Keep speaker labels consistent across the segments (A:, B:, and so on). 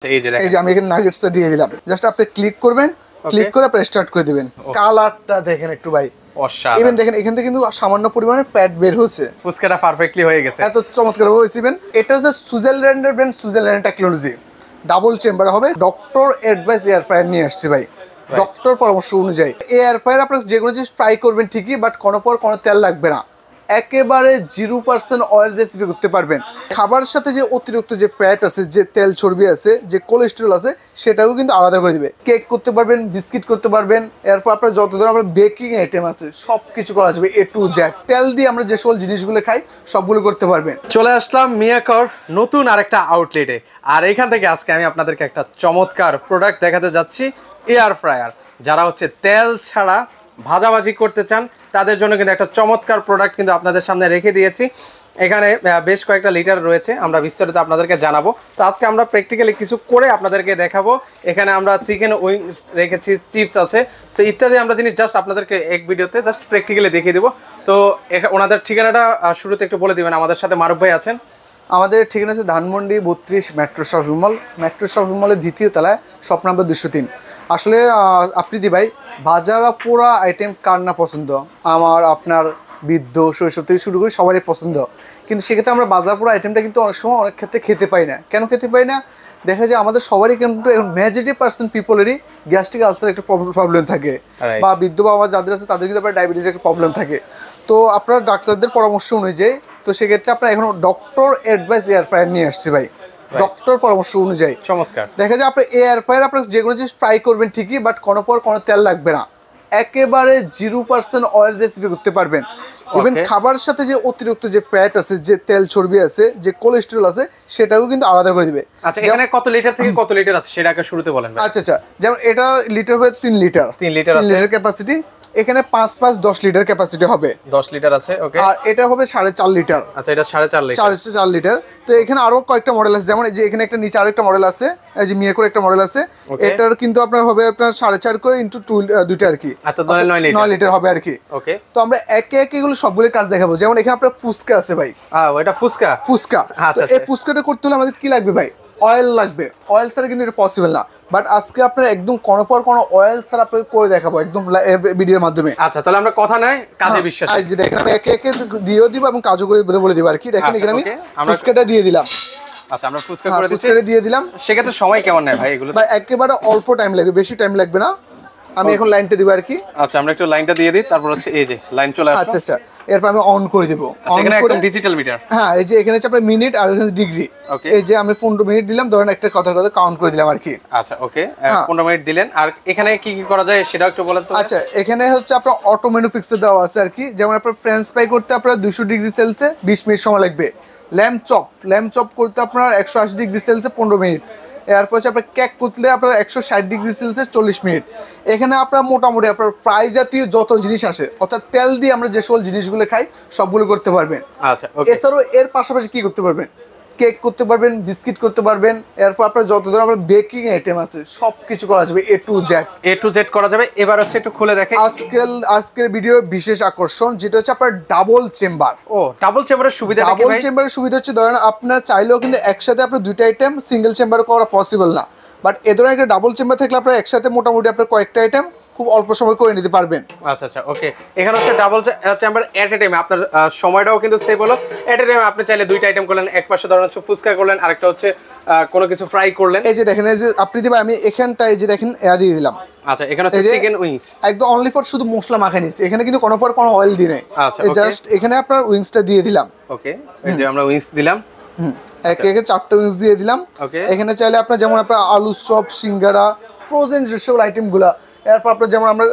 A: এই যে আমি এখানে নাগেটসটা দিয়ে দিলাম, জাস্ট আপনি ক্লিক করবেন, ক্লিক করে আপনি স্টার্ট করে দিবেন। কালারটা দেখেন একটু ভাই, অসাধারণ। ইভেন দেখেন এখান থেকে কিন্তু সামান্য পরিমাণে প্যাড বের হচ্ছে,
B: ফুসকাটা পারফেক্টলি হয়ে গেছে,
A: এত চমৎকার হয়েছে। ইভেন এটা হচ্ছে সুইজারল্যান্ডের brand, Switzerland technology, double chamber হবে। ডক্টর অ্যাডভাইস এয়ার ফ্রায়ার নিয়ে আসছে ভাই, ডক্টর পরামর্শ অনুযায়ী। এয়ার ফ্রায়ার আপনার যে কোনো জিনিস ফ্রাই করবেন ঠিকই, বাট কোনো পর কোনো তেল লাগবে না, একেবারে 0% অয়েল রেসিপি করতে পারবেন। খাবারের সাথে যে অতিরিক্ত যে ফ্যাট আছে, যে তেল চর্বি আছে, যে কোলেস্টেরল আছে, সেটাও কিন্তু আলাদা করে দিবে। কেক করতে পারবেন, বিস্কিট করতে পারবেন, এরপর আপনার যত ধরনের আপনার বেকিং আইটেম আছে সব কিছু করা যাবে, A to Z। তেল দিয়ে আমরা যে সকল জিনিসগুলো খাই সবগুলো করতে পারবেন।
B: চলে আসলাম মিয়াকর নতুন আরেকটা আউটলেটে, আর এখান থেকে আজকে আমি আপনাদেরকে একটা চমৎকার প্রোডাক্ট দেখাতে যাচ্ছি, এয়ার ফ্রায়ার। যারা হচ্ছে তেল ছাড়া ভাজাভাজি করতে চান তাদের জন্য কিন্তু একটা চমৎকার প্রোডাক্ট কিন্তু আপনাদের সামনে রেখে দিয়েছি। এখানে বেশ কয়েকটা লিটার রয়েছে, আমরা বিস্তারিত আপনাদেরকে জানাবো। তো আজকে আমরা প্র্যাকটিক্যালি কিছু করে আপনাদেরকে দেখাবো। এখানে আমরা চিকেন উইংস রেখেছি, চিপস আছে, তো ইত্যাদি আমরা জিনিস জাস্ট আপনাদেরকে এক ভিডিওতে জাস্ট প্র্যাকটিক্যালি দেখিয়ে দেবো। তো ওনাদের ঠিকানাটা শুরুতে একটু বলে দিবেন। আমাদের সাথে মারুফ ভাই আছেন।
A: আমাদের ঠিকানা আছে Dhanmondi 32 metro shopping mall, metro shopping মলের দ্বিতীয় তলায়, শপ নাম্বার 203। আসলে আপনি ভাই ভাজারা পোড়া আইটেম কার না পছন্দ? আমার, আপনার, বৃদ্ধ, শৈশব থেকে শুরু করে সবারই পছন্দ। কিন্তু সেক্ষেত্রে আমরা বাজার পোড়া আইটেমটা কিন্তু অনেক সময় অনেক ক্ষেত্রে খেতে পাই না। কেন খেতে পাই না? দেখা যায় আমাদের সবারই কিন্তু মেজরিটি% পিপলেরই গ্যাস্ট্রিক আলসার একটা প্রবলেম থাকে, বা বৃদ্ধ বাবা যাদের আছে তাদের কিন্তু আপনার ডায়াবেটিসের একটা প্রবলেম থাকে। তো আপনার ডাক্তারদের পরামর্শ অনুযায়ী, তো সেক্ষেত্রে আপনার এখন ডক্টর অ্যাডভাইস এয়ার ফ্রায়ার নিয়ে আসছে ভাই, ডক্টর পরামর্শ অনুযায়ী।
B: চমৎকার।
A: দেখা যায় আপনার এয়ার ফ্রায়ার আপনার যে কোনো জিনিস ফ্রাই করবেন ঠিকই, বাট কোনো পর কোনো তেল লাগবে না, একেবারে 0% অয়েল রেসিপি করতে পারবেন। ইভেন খাবারের সাথে যে অতিরিক্ত যে ফ্যাট আছে, যে তেল চর্বি আছে, যে কোলেস্টেরল আছে, সেটাও কিন্তু আলাদা করে দিবে।
B: আচ্ছা, এখানে কত লিটার থেকে কত লিটার আছে সেটা আগে শুরুতে বলেন।
A: আচ্ছা, যেমন এটা লিটার হবে 3 লিটার,
B: 3 লিটার
A: ক্যাপাসিটি। এখানে 5 10 লিটার ক্যাপাসিটি হবে,
B: 10 লিটার আছে। ওকে।
A: আর এটা হবে 4.5 লিটার।
B: আচ্ছা, এটা 4.5 লিটার,
A: 4.5 লিটার। তো এখানে আরো কয়েকটা মডেল আছে, যেমন এই যে এখানে একটা নিচে আরো একটা মডেল আছে, এই যে মিয়াকোর একটা মডেল আছে। এটার কিন্তু আপনার হবে আপনার 4.5 করে ইনটু 2 দুইটা আর কি।
B: আচ্ছা, 9
A: লিটার হবে আর কি।
B: ওকে।
A: তো আমরা একে একে এগুলো সবগুলোর কাজ দেখাবো। যেমন এখানে আপনার ফুচকা আছে ভাই।
B: এটা ফুচকা।
A: আচ্ছা, এই ফুচকাটা করতে হলে আমাদের কি লাগবে ভাই? অয়েল লাগবে। অয়েল ছাড়া কিন্তু এটা পসিবল না, বাট আজকে আপনার একদম কোনো পর কোনো অয়েল ছাড়া আপনাকে করে দেখাবো একদম ভিডিওর মাধ্যমে।
B: আচ্ছা, তাহলে আমরা কথা নাই কাজে বিশ্বাস।
A: এই যে দেখেন আমি একে একে দিয়েও দিব এবং কাজও করে বলে দিব আর কি। দেখেন এখানে আমি ফুচকাটা দিয়ে দিলাম।
B: আচ্ছা, আমরা ফুচকা করে দিচ্ছি,
A: দিয়ে দিলাম।
B: সেক্ষেত্রে সময় কেমন নেয় ভাই এগুলো?
A: ভাই একেবারে অল্প টাইম লাগবে, বেশি টাইম লাগবে না। আমি এখন লাইনটা দিব আর কি।
B: আচ্ছা, আমরা একটু লাইনটা দিয়ে দিই, তারপর হচ্ছে এই যে লাইন চলে আসছে।
A: আচ্ছা, এরপর আমি অন করে দেব।
B: এখানে একদম ডিজিটাল মিটার।
A: হ্যাঁ, এই যে এখানে হচ্ছে আপনার মিনিট আর এখানে ডিগ্রি। এই যে আমি 15 মিনিট দিলাম, ধরেন একটা কথা কাউন্ট করে দিলাম আর কি।
B: আচ্ছা, ওকে, 15 মিনিট দিলেন। আর এখানে কি কি করা যায় সেটা একটু বলেন তো।
A: আচ্ছা, এখানে হচ্ছে আপনার অটো মেনু ফিক্সে দেওয়া আছে আর কি। যেমন আপনার ফ্রেঞ্চ ফ্রাই করতে আপনার 200 ডিগ্রি সেলসিয়াসে 20 মিনিট সময় লাগবে। ল্যাম্ব চপ করতে আপনার 180 ডিগ্রি সেলসিয়াসে 15 মিনিট। এরপর হচ্ছে আপনার কেক করলে আপনার 160 ডিগ্রি সেলসিয়াস 40 মিনিট। এখানে আপনার মোটামুটি আপনার ফ্রাই জাতীয় যত জিনিস আসে, অর্থাৎ তেল দিয়ে আমরা যে সকল জিনিসগুলো খাই সবগুলো করতে পারবেন।
B: আচ্ছা, ওকে।
A: এছাড়াও এর পাশাপাশি কি করতে পারবেন? কেক করতে পারবেন, বিস্কিট করতে পারবেন। এরপর আপনার যত ধরনের বেকিং আইটেম আছে সব কিছু করা যাবে, A to Z করা যাবে। এবার হচ্ছে একটু খুলে দেখে আজকের ভিডিওর বিশেষ আকর্ষণ, যেটা হচ্ছে আপনার ডাবল চেম্বার।
B: ডাবল চেম্বারের সুবিধা কি ভাই?
A: ডাবল চেম্বারের সুবিধা হচ্ছে ধরেন আপনার চাইলেও কিন্তু একসাথে আপনার দুইটা আইটেম সিঙ্গেল চেম্বারে করা পসিবল না, বাট এ ধরনের একটা ডাবল চেম্বার থাকলে আপনার একসাথে মোটামুটি আপনার কয়েকটা আইটেম খুব অল্প সময় করে নিতে পারবেন।
B: আচ্ছা, ওকে। এখানে হচ্ছে ডাবল চেম্বার এট এ টাইমে আপনার সময়টাও কিন্তু সেভ হলো। এট এ টাইমে আপনি চাইলে দুইটা আইটেম করলেন, এক পাশে ধরেন হচ্ছে ফুচকা করলেন, আরেকটা হচ্ছে কোনো কিছু ফ্রাই করলেন।
A: এই যে দেখেন, এই যে আপনি দিবেন, আমি এখানটায় যে দেখেন দিয়ে দিলাম।
B: আচ্ছা, এখানে হচ্ছে চিকেন উইংস,
A: একদম অনলি ফর শুধু মশলা মাখাই নিছি। এখানে কিন্তু কোনো পর কোনো অয়েল দিই নাই।
B: আচ্ছা,
A: জাস্ট এখানে আপনার উইংসটা দিয়ে দিলাম।
B: ওকে, এই যে আমরা উইংস দিলাম।
A: একে একে 4টা উইংস দিয়ে দিলাম। এখানে চাইলে আপনার যেমন আপনার আলু চপ, সিঙ্গারা, ফ্রোজেন যে সকল আইটেমগুলো। এরপর আপনার যেমন আমরা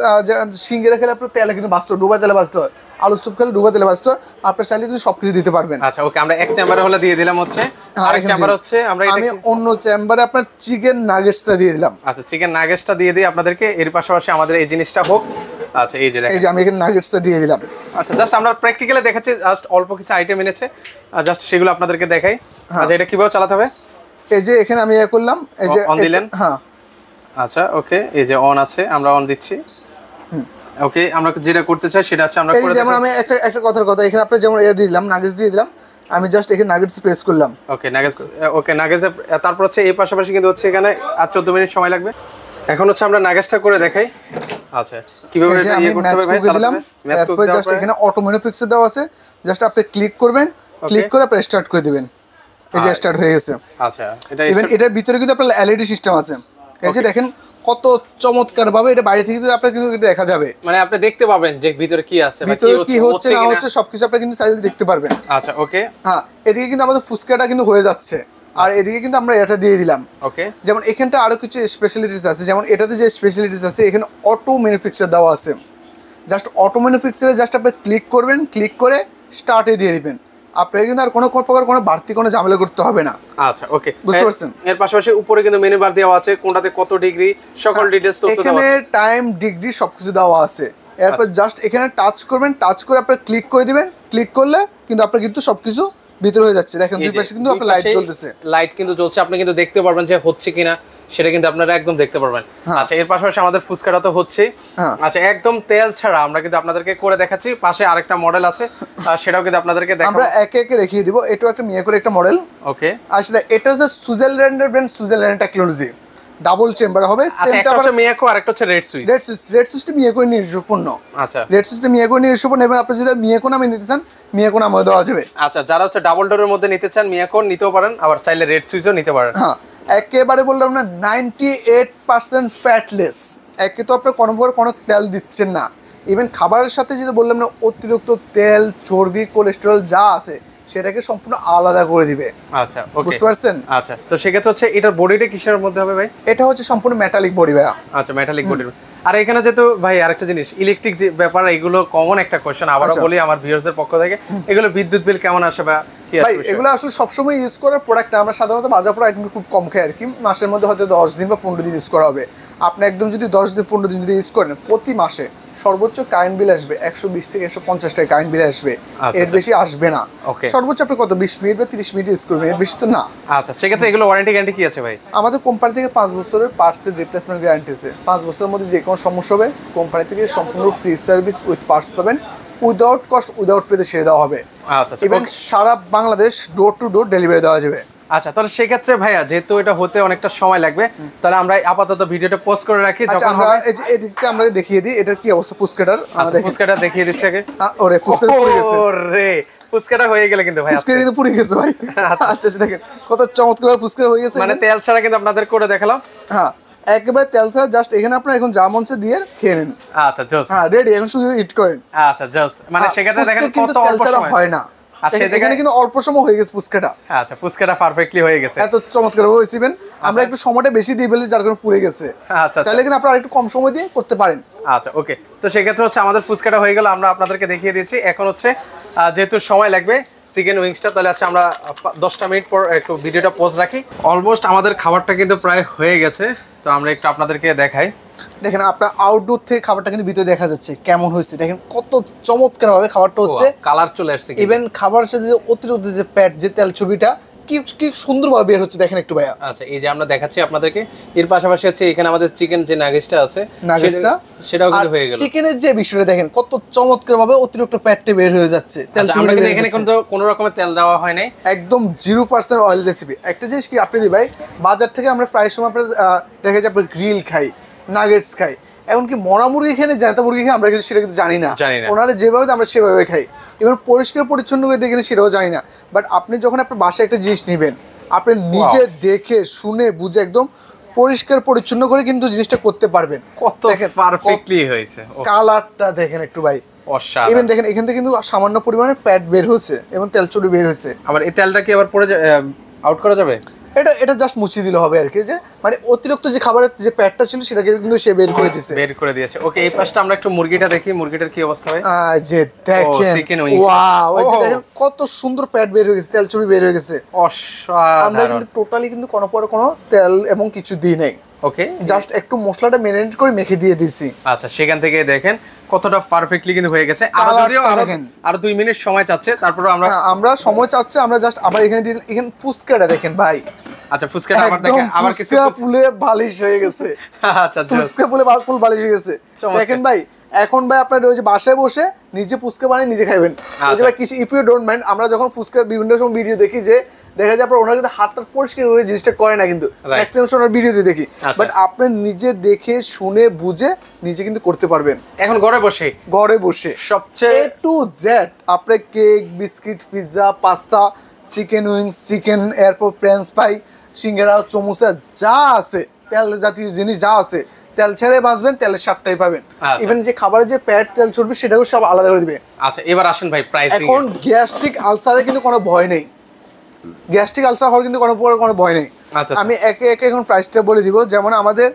A: সিঙ্গারা খেলে আপনার তেলে কিন্তু বাঁচতে হয়, ডুবা তেলে বাঁচতে হয়। আলু চপ খেলে ডুবা তেলে বাঁচতে হয়। আপনার চাইলে কিন্তু সবকিছু দিতে পারবেন।
B: আচ্ছা, ওকে, আমরা এক চেম্বারে হলে দিয়ে দিলাম হচ্ছে। আরেক চেম্বার হচ্ছে আমি
A: অন্য চেম্বারে আপনার চিকেন নাগেটসটা দিয়ে দিলাম।
B: আচ্ছা, চিকেন নাগেটসটা দিয়ে দিই আপনাদেরকে। এর পাশাপাশি আমাদের এই জিনিসটা হোক। আচ্ছা, এই যে
A: আমি এখানে নাগেটসটা দিয়ে দিলাম।
B: আচ্ছা, জাস্ট আমরা প্র্যাকটিক্যালি দেখাচ্ছি, জাস্ট অল্প কিছু আইটেম এনেছে, জাস্ট সেগুলো আপনাদেরকে দেখাই। আচ্ছা, এটা কিভাবে চালাতে হবে?
A: এই যে এখানে আমি করলাম, এই যে
B: অন দিলেন।
A: হ্যাঁ,
B: আচ্ছা, ওকে, এই যে অন আছে, আমরা অন দিচ্ছি। ওকে, আমরা যেটা করতে চাই সেটা হচ্ছে আমরা করে দেব।
A: যেমন আমি একটা কথার কথা, এখানে আপনি যেমন দিয়ে দিলাম, নাগেটস দিয়ে দিলাম। আমি জাস্ট এখানে নাগেটস প্রেস করলাম।
B: ওকে নাগেটস, ওকে নাগেটস। তারপর হচ্ছে এই পাশাপাশি কিন্তু হচ্ছে এখানে আর 14 মিনিট সময় লাগবে। এখন হচ্ছে আমরা নাগেটসটা করে দেখাই। আচ্ছা কিভাবে
A: এই যে
B: এটা
A: আমি
B: করতে
A: ম্যাচ
B: হবে ভাই?
A: কুকে দিলাম,
B: ম্যাচ কুক
A: তারপর জাস্ট এখানে অটো মেনু পিক্সে দেওয়া আছে, জাস্ট আপনি ক্লিক করবেন, ক্লিক করে আপনি স্টার্ট করে দিবেন। এই যে স্টার্ট হয়ে গেছে।
B: আচ্ছা এটা
A: ইভেন এটার ভিতরে কিন্তু আপনার এলইডি সিস্টেম আছে। এই যে দেখেন কত চমৎকার ভাবে এটা বাইরে থেকে আপনার কিন্তু এটা দেখা যাবে,
B: মানে আপনি দেখতে পাবেন যে ভিতরে কি আছে বা
A: ভিতরে কি হচ্ছে না হচ্ছে সবকিছু আপনি কিন্তু চাইলে দেখতে পারবেন।
B: আচ্ছা ওকে।
A: হ্যাঁ, এদিকে কিন্তু আমাদের ফুচকাটা কিন্তু হয়ে যাচ্ছে, আর এদিকে কিন্তু আমরা এটা দিয়ে দিলাম।
B: ওকে,
A: যেমন এখানটা আরো কিছু স্পেশালিটিস আছে, যেমন এটাতে যে স্পেশালিটিস আছে এখানে অটো ম্যানুফ্যাকচার দেওয়া আছে। জাস্ট অটো ম্যানুফ্যাকচারে জাস্ট আপনি ক্লিক করবেন, ক্লিক করে স্টার্টে দিয়ে দিবেন। আপনাকে কিন্তু আর কোনো প্রকার কোনো বাড়তি কোনো ঝামেলা করতে হবে না।
B: আচ্ছা ওকে,
A: বুঝতে পারছেন?
B: এর পাশাপাশি উপরে কিন্তু মেনু বার দেওয়া আছে, কোনটাতে কত ডিগ্রি সকল ডিটেইলস তথ্য দেওয়া
A: এখানে
B: আছে।
A: টাইম ডিগ্রি সবকিছু দেওয়া আছে। এরপর জাস্ট এখানে টাচ করবেন, টাচ করে আপনি ক্লিক করে দিবেন, ক্লিক করলে কিন্তু আপনার কিন্তু সবকিছু ভিতরে হয়ে যাচ্ছে। দেখেন দুই পাশে কিন্তু আপনার লাইট জ্বলতেছে,
B: লাইট কিন্তু জ্বলছে, আপনি কিন্তু দেখতে পারবেন যে হচ্ছে কিনা সেটা কিন্তু আপনারা একদম দেখতে পারবেন। আচ্ছা এর পাশাপাশি আমাদের ফুচকাটা তো হচ্ছে। আচ্ছা একদম তেল ছাড়া আমরা কিন্তু আপনাদেরকে করে দেখাচ্ছি। পাশে আরেকটা মডেল আছে, সেটাও কিন্তু আপনাদেরকে দেখাবো।
A: আমরা একে একে দেখিয়ে দিব। এটাও একটা মিয়া করে একটা মডেল।
B: ওকে,
A: আসলে এটা হচ্ছে সুইজারল্যান্ডের brand, Switzerland technology, double chamber হবে।
B: আচ্ছা একটা হচ্ছে মিয়াকো আর একটা হচ্ছে রেড সুইচ।
A: রেড সুইচটা মিয়াকো নিজস্বপূর্ণ।
B: আচ্ছা
A: রেড সুইচটা মিয়াকো নিজস্বপূর্ণ, এবং আপনি যদি মিয়াকো নামে নিতে চান মিয়াকো নামে দেওয়া যাবে।
B: আচ্ছা যারা হচ্ছে ডাবল ডোরের মধ্যে নিতে চান মিয়াকো নিতেও পারেন, আবার চাইলে রেড সুইচও নিতে পারেন।
A: হ্যাঁ, একেবারে বললাম না 98% ফ্যাটলেস। একে তো আপনি কোনো তেল দিচ্ছেন না। ইভেন খাবারের সাথে যেটা বললাম না, অতিরিক্ত তেল, চর্বি, কোলেস্টেরল যা আছে সেটাকে সম্পূর্ণ আলাদা করে দিবে।
B: আচ্ছা ওকে,
A: বুঝতে পারছেন?
B: আচ্ছা তো সেক্ষেত্রে হচ্ছে এটার বডিটা কিসের মধ্যে হবে ভাই?
A: এটা হচ্ছে সম্পূর্ণ মেটালিক বডি ভাইয়া।
B: আচ্ছা মেটালিক বডির। আর এখানে যেহেতু ভাই আরেকটা জিনিস, ইলেকট্রিক যে ব্যাপার, এগুলো কমন একটা কোশ্চেন, আবারও বলি আমার ভিউয়ার্সদের পক্ষ থেকে, এগুলো বিদ্যুৎ বিল কেমন আসে বা কি
A: ভাই
B: আসে?
A: এগুলো আসলে সবসময় ইউজ করার প্রোডাক্ট না। আমরা সাধারণত বাজার পর আইটেম খুব কম খাই আর কি। মাসের মধ্যে হয়তো 10 দিন বা 15 দিন ইউজ করা হবে। আপনি একদম যদি 10 দিন 15 দিন যদি ইউজ করেন, প্রতি মাসে সর্বোচ্চ কারেন্ট বিল আসবে 120 থেকে 150 টাকা কারেন্ট বিল আসবে। এর বেশি আসবে না। সর্বোচ্চ আপনি কত 20 মিনিট বা 30 মিনিট ইউজ করবেন, এর বেশি তো না।
B: আচ্ছা সেক্ষেত্রে এগুলো ওয়ারেন্টি গ্যারান্টি কি আছে ভাই?
A: আমাদের কোম্পানি থেকে 5 বছরের পার্টসের রিপ্লেসমেন্ট গ্যারান্টি আছে। 5 বছরের মধ্যে যে কোনো সমস্যা হবে কোম্পানি থেকে সম্পূর্ণ ফ্রি সার্ভিস উইথ পার্টস পাবেন, উইদাউট কস্ট, উইদাউট পেতে সেরে দেওয়া হবে।
B: আচ্ছা
A: এবং সারা Bangladesh door to door delivery দেওয়া যাবে।
B: আচ্ছা তাহলে সেক্ষেত্রে ভাইয়া যেহেতু এটা হতে অনেকটা সময় লাগবে, তাহলে আমরা আপাতত ভিডিওটা পোস্ট করে রাখি।
A: আচ্ছা আমরা এই যে এদিকটা আমরা দেখিয়ে দিই এটার কি অবস্থা। পুস্কেটার
B: ফুচকাটা দেখিয়ে দিচ্ছে আগে।
A: ওরে পুস্কেটা পুড়ে গেছে।
B: ওরে ফুচকাটা হয়ে গেল কিন্তু ভাই,
A: পুস্কেটা কিন্তু পুড়ে গেছে ভাই। আচ্ছা দেখেন কত চমৎকার পুস্কেটা হয়ে গেছে।
B: মানে তেল ছাড়া কিন্তু আপনাদের করে দেখালাম।
A: হ্যাঁ একেবারে তেল ছাড়া, জাস্ট এখানে আপনারা এখন যা মঞ্চে দিয়ে খেয়ে নেন।
B: আচ্ছা জোস।
A: হ্যাঁ রেডি, এখন শুধু ইট করেন।
B: আচ্ছা জোস, মানে সেক্ষেত্রে দেখেন কত অল্প সময়
A: হয় না। এখানে কিন্তু অল্প সময় হয়ে গেছে ফুচকাটা।
B: আচ্ছা ফুচকাটা পারফেক্টলি হয়ে গেছে,
A: এত চমৎকার হয়েছিলেন। আমরা একটু সময়টা বেশি দিয়ে ফেলেছি যার কারণে পুড়ে গেছে।
B: আচ্ছা
A: তাহলে কিন্তু আপনারা একটু কম সময় দিয়ে করতে পারেন।
B: আচ্ছা ওকে, তো সেক্ষেত্রে হচ্ছে আমাদের ফুচকাটা হয়ে গেল, আমরা আপনাদেরকে দেখিয়ে দিচ্ছি। এখন হচ্ছে যেহেতু সময় লাগবে চিকেন উইংসটা, তাহলে আচ্ছা আমরা 10টা মিনিট পর একটু ভিডিওটা পোজ রাখি। অলমোস্ট আমাদের খাবারটা কিন্তু প্রায় হয়ে গেছে, তো আমরা একটু আপনাদেরকে দেখাই।
A: দেখেন আপনার আউটডোর থেকে খাবারটা কিন্তু ভিতরে দেখা যাচ্ছে কেমন হয়েছে। দেখেন কত চমৎকার ভাবে খাবারটা হচ্ছে,
B: কালার চলে আসছে।
A: ইভেন খাবারের সাথে যে অতিরিক্ত যে প্যাট, যে তেল ছবিটা কি কি সুন্দরভাবে বের হচ্ছে দেখেন একটু ভাইয়া।
B: আচ্ছা এই যে আমরা দেখাচ্ছি আপনাদেরকে, এর পাশাপাশি হচ্ছে এখানে আমাদের চিকেন যে নাগেটসটা আছে সেটাও কিন্তু হয়ে গেল।
A: চিকেনের যে বিষয়টা দেখেন কত চমৎকার ভাবে অতিরিক্ত প্যাটটা বের হয়ে যাচ্ছে। তেল
B: আমরা কিন্তু এখানে কোনো রকমের তেল দেওয়া হয় নাই,
A: একদম 0% অয়েল রেসিপি। একটা জিনিস কি আপনি ভাই, বাজার থেকে আমরা প্রায় সময় দেখা যায় আপনার গ্রিল খাই, নাগেটস খাই, এমনকি মরা মুরগি এখানে জায়তা মুরগি খাই আমরা সেটা কিন্তু জানি না। ওনারা যেভাবে আমরা সেভাবে খাই, এবার পরিষ্কার পরিচ্ছন্ন করে দেখে সেটাও জানি না। বাট আপনি যখন আপনার বাসায় একটা জিনিস নেবেন, আপনি নিজে দেখে শুনে বুঝে একদম পরিষ্কার পরিচ্ছন্ন করে কিন্তু জিনিসটা করতে পারবেন।
B: কত পারফেক্টলি হয়েছে,
A: কালারটা দেখেন একটু ভাই,
B: অসাধারণ।
A: ইভেন দেখেন এখান থেকে কিন্তু সামান্য পরিমাণে প্যাট বের হচ্ছে এবং তেল চুরি বের হচ্ছে।
B: আবার এই তেলটা কি আবার পরে আউট করা যাবে?
A: এটা জাস্ট মুছিয়ে দিলে হবে আর কি, যে মানে অতিরিক্ত যে খাবারের যে প্যাটটা ছিল সেটাকে কিন্তু সে বের করে দিয়েছে।
B: ওকে এই পাশটা আমরা একটু মুরগিটা দেখি, মুরগিটার কি অবস্থা হয়।
A: যে দেখেন ওয়াও, এই যে দেখেন কত সুন্দর প্যাট বের হয়ে গেছে, তেল চুরি বের হয়ে গেছে।
B: অসাধারণ।
A: আমরা কিন্তু টোটালি কিন্তু কোনো তেল এবং কিছু দিই নাই।
B: ওকে
A: জাস্ট একটু মশলাটা ম্যারিনেট করে মেখে দিয়ে দিয়েছি।
B: আচ্ছা সেখান থেকে দেখেন কতটা পারফেক্টলি কিন্তু হয়ে গেছে। আরো 2 মিনিট সময় চাচ্ছে, তারপরে আমরা
A: সময় চাচ্ছে। আমরা জাস্ট আবার এখানে পুস্কাটা দেখেন ভাই,
B: আচ্ছা ফুসকাটা আবার দেখেন, আবার কিছু
A: ফুসকা ফুলে বালিশ হয়ে গেছে।
B: আচ্ছা
A: ফুসকা ফুলে ফুল বালিশ হয়ে গেছে। দেখেন ভাই, এখন ভাই আপনার ওই যে বাসায় বসে নিজে ফুচকা বানিয়ে নিজে খাইবেন। ওই যে ভাই কিছু ইফ ইউ ডোন্ট মাইন্ড, আমরা যখন ফুচকা বিভিন্ন সময় ভিডিও দেখি যে দেখা যায় আপনার ওনারা কিন্তু হাতটা পরিষ্কার করে জিনিসটা করে না, কিন্তু ম্যাক্সিমাম সময় ভিডিওতে দেখি। বাট আপনি নিজে দেখে শুনে বুঝে নিজে কিন্তু করতে পারবেন
B: এখন ঘরে বসে সবচেয়ে
A: এ টু জেড। আপনি cake, biscuit, pizza, pasta, chicken wings, chicken এরপর ফ্রেঞ্চ ফ্রাই, সিঙ্গারা, চমুচা যা আছে, তেল জাতীয় জিনিস যা আছে, তেল ছেড়ে বাঁচবেন, তেলের স্বাদটাই পাবেন। ইভেন যে খাবারের যে প্যাট তেল চর্বি সেটাও সব আলাদা করে দিবে।
B: আচ্ছা এবার আসেন ভাই প্রাইসিং।
A: এখন গ্যাস্ট্রিক আলসারে কিন্তু কোনো ভয় নেই, গ্যাস্ট্রিক আলসার হওয়ার কিন্তু কোনো ভয় নেই। আমি একে একে এখন প্রাইসটা বলে দিব। যেমন আমাদের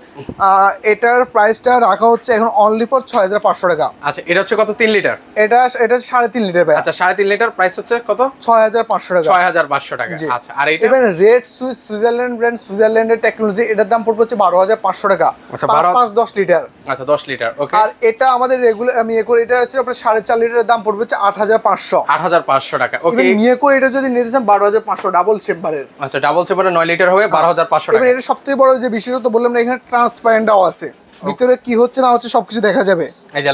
A: এটার প্রাইসটা রাখা হচ্ছে এখন অনলি ফর 6500 টাকা।
B: আচ্ছা এটা হচ্ছে কত, 3 লিটার? এটা
A: 3.5 লিটার ভাই।
B: আচ্ছা 3.5 লিটার প্রাইস হচ্ছে কত?
A: 6500 টাকা।
B: 6500 টাকা। আচ্ছা আর এটা
A: even red Swiss Switzerland brand, সুইজারল্যান্ডের টেকনোলজি, এটার দাম পড়বে হচ্ছে 12500 টাকা। 5 লিটার।
B: আচ্ছা 10 লিটার ওকে।
A: আর এটা আমাদের রেগুলার আমি এ করে, এটা হচ্ছে আপনার 4.5 লিটারের দাম পড়বে হচ্ছে 8500
B: টাকা। ওকে
A: নিয়ে করে এটা যদি নিতে চান 12500 ডাবল চেম্বারের।
B: আচ্ছা ডাবল চেম্বারে 9 লিটার হবে 12500 টাকা।
A: এটা সবথেকে বড় যে বিশেষত বললাম না, এখানে ট্রান্সপারেন্টও আছে, ভিতরে কি হচ্ছে না হচ্ছে সবকিছু দেখা যাবে।
B: এই যে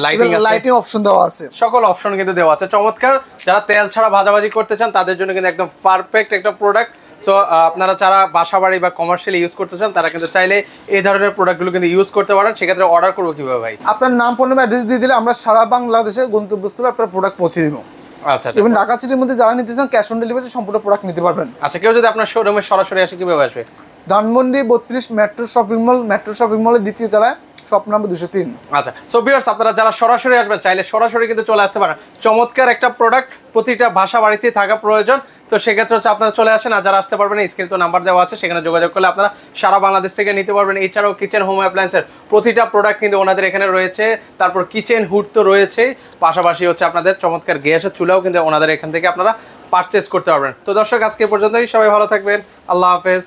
B: লাইটিং
A: অপশন দেওয়া আছে,
B: সকল অপশন কিন্তু দেওয়া আছে চমৎকার। যারা তেল ছাড়া ভাজাভাজি করতে চান তাদের জন্য কিন্তু একদম পারফেক্ট একটা প্রোডাক্ট। সো আপনারা যারা বাসাবাড়ি বা কমার্শিয়ালি ইউজ করতে চান তারা কিন্তু চাইলে এই ধরনের প্রোডাক্টগুলো কিন্তু ইউজ করতে পারেন। সেক্ষেত্রে অর্ডার করবো কিভাবে ভাই?
A: আপনার নাম, ফোন নাম্বার, অ্যাড্রেস দিয়ে দিলে আমরা সারা বাংলাদেশে গন্তব্যস্থলে আপনার প্রোডাক্ট পৌঁছে দিব।
B: আচ্ছা
A: এবং ঢাকা সিটির মধ্যে যারা নিতে চান ক্যাশ অন ডেলিভারি সম্পূর্ণ প্রোডাক্ট নিতে পারবেন।
B: আচ্ছা কেউ যদি আপনার শোরুমে সরাসরি আসে কিভাবে আসবে?
A: ধানমন্ডি 32 মেট্রো শপিং মলের দ্বিতীয় তলায়, শপ নাম্বার 203।
B: আচ্ছা সো ভিউয়ার্স আপনারা যারা সরাসরি আসবেন চাইলে সরাসরি কিন্তু চলে আসতে পারেন। চমৎকার একটা প্রোডাক্ট, প্রতিটা ভাষা বাড়িতেই থাকা প্রয়োজন। তো সেক্ষেত্রে হচ্ছে আপনারা চলে আসেন। আর যারা আসতে পারবেন স্ক্রিনে তো নাম্বার দেওয়া আছে, সেখানে যোগাযোগ করলে আপনারা সারা বাংলাদেশ থেকে নিতে পারবেন। এছাড়াও কিচেন হোম অ্যাপ্লায়েন্সের প্রতিটা প্রোডাক্ট কিন্তু ওনাদের এখানে রয়েছে। তারপর কিচেন হুড তো রয়েছে, পাশাপাশি হচ্ছে আপনাদের চমৎকার গ্যাসের চুলাও কিন্তু ওনাদের এখান থেকে আপনারা পারচেস করতে পারবেন। তো দর্শক আজকে পর্যন্তই, সবাই ভালো থাকবেন, আল্লাহ হাফেজ।